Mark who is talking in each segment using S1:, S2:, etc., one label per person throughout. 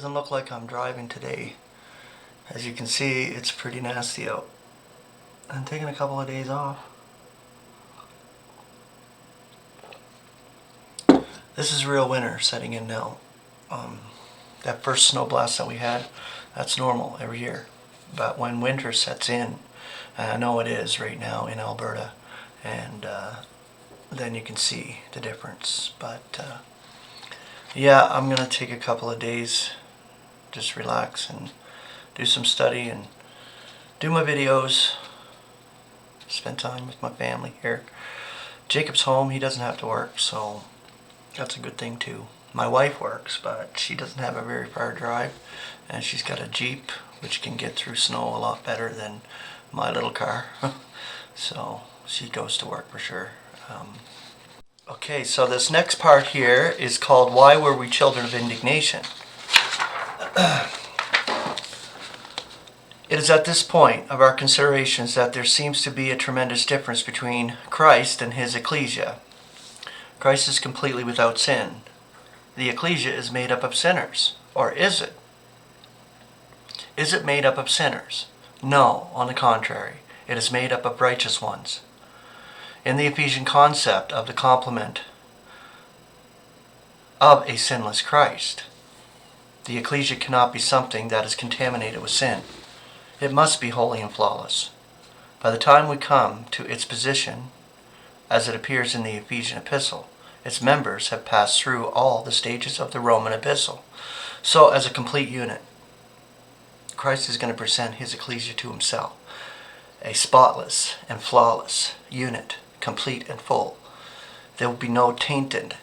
S1: Doesn't look like I'm driving today. As you can see, it's pretty nasty out. I'm taking a couple of days off. This is real winter setting in now. That first snow blast that we had, that's normal every year. But when winter sets in, and I know it is right now in Alberta, and then you can see the difference. But yeah, I'm going to take a couple of days, just relax and do some study and do my videos, spend time with my family here. Jacob's home, he doesn't have to work, so that's a good thing too. My wife works, but she doesn't have a very far drive, and she's got a Jeep which can get through snow a lot better than my little car. So she goes to work for sure. Okay, so this next part here is called Why Were We Children of Indignation? It is at this point of our considerations that there seems to be a tremendous difference between Christ and his ecclesia. Christ is completely without sin. The ecclesia is made up of sinners. Or is it? Is it made up of sinners? No, on the contrary. It is made up of righteous ones. In the Ephesian concept of the complement of a sinless Christ, the ecclesia cannot be something that is contaminated with sin. It must be holy and flawless. By the time we come to its position, as it appears in the Ephesian epistle, its members have passed through all the stages of the Roman epistle. So, as a complete unit, Christ is going to present his ecclesia to himself, a spotless and flawless unit, complete and full. There will be no tainting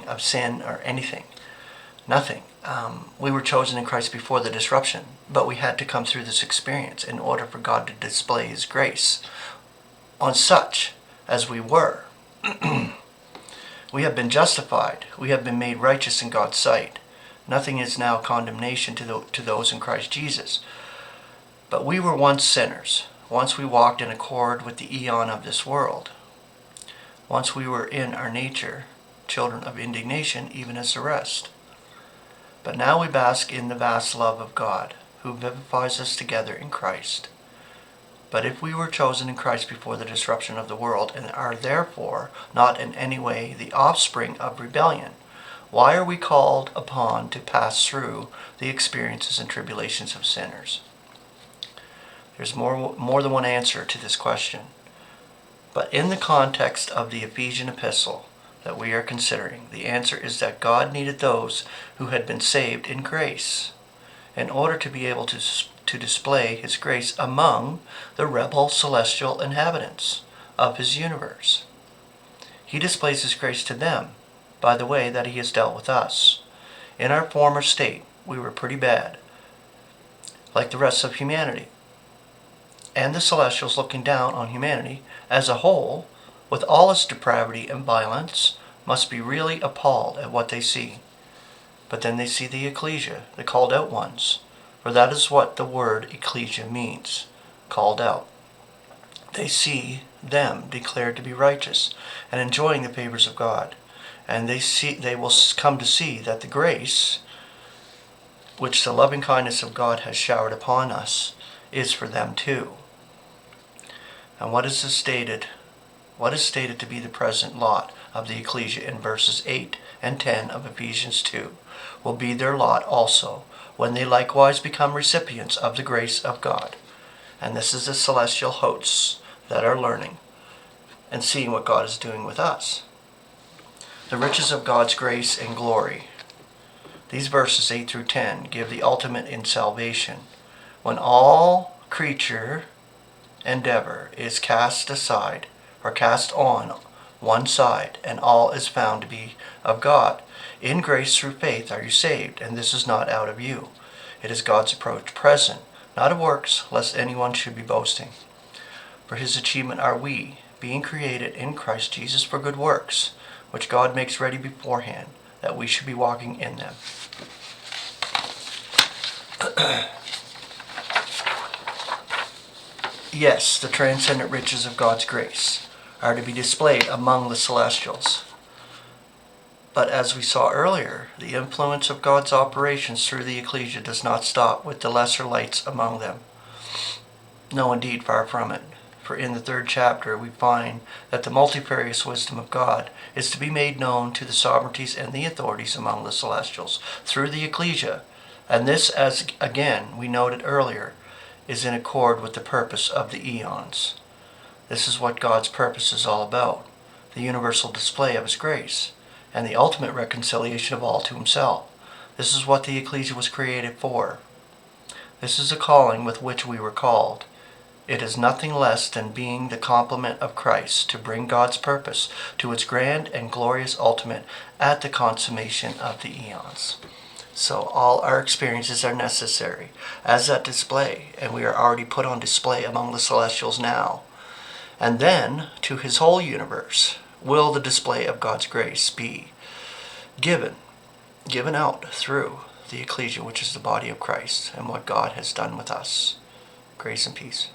S1: of sin or anything. Nothing. We were chosen in Christ before the disruption, but we had to come through this experience in order for God to display his grace on such as we were. We have been justified. We have been made righteous in God's sight. Nothing is now condemnation to those in Christ Jesus. But we were once sinners. Once we walked in accord with the eon of this world. Once we were in our nature children of indignation, even as the rest. But now we bask in the vast love of God, who vivifies us together in Christ. But if we were chosen in Christ before the disruption of the world, and are therefore not in any way the offspring of rebellion, why are we called upon to pass through the experiences and tribulations of sinners? There's more than one answer to this question. But in the context of the Ephesian epistle that we are considering, the answer is that God needed those who had been saved in grace in order to be able to display his grace among the rebel celestial inhabitants of his universe. He displays his grace to them by the way that he has dealt with us. In our former state, we were pretty bad, like the rest of humanity. And the celestials, looking down on humanity as a whole, with all its depravity and violence, must be really appalled at what they see. But then they see the ecclesia, the called out ones, for that is what the word ecclesia means, called out. They see them declared to be righteous and enjoying the favors of God, and they will come to see that the grace which the loving kindness of God has showered upon us is for them too. And what is stated to be the present lot of the ecclesia in verses 8 and 10 of Ephesians 2 will be their lot also, when they likewise become recipients of the grace of God. And this is the celestial hosts that are learning and seeing what God is doing with us. The riches of God's grace and glory. These verses 8 through 10 give the ultimate in salvation, when all creature endeavor is cast aside or cast on one side, and all is found to be of God. In grace through faith are you saved, and this is not out of you. It is God's approach present, not of works, lest anyone should be boasting. For his achievement are we, being created in Christ Jesus for good works, which God makes ready beforehand, that we should be walking in them. Yes, the transcendent riches of God's grace are to be displayed among the celestials. But as we saw earlier, the influence of God's operations through the ecclesia does not stop with the lesser lights among them. No, indeed, far from it. For in the 3rd chapter we find that the multifarious wisdom of God is to be made known to the sovereignties and the authorities among the celestials through the ecclesia, and this, as again we noted earlier, is in accord with the purpose of the eons. This is what God's purpose is all about, the universal display of His grace, and the ultimate reconciliation of all to Himself. This is what the ecclesia was created for. This is the calling with which we were called. It is nothing less than being the complement of Christ to bring God's purpose to its grand and glorious ultimate at the consummation of the eons. So all our experiences are necessary as that display, and we are already put on display among the celestials now. And then, to His whole universe, will the display of God's grace be given out through the ecclesia, which is the body of Christ, and what God has done with us. Grace and peace.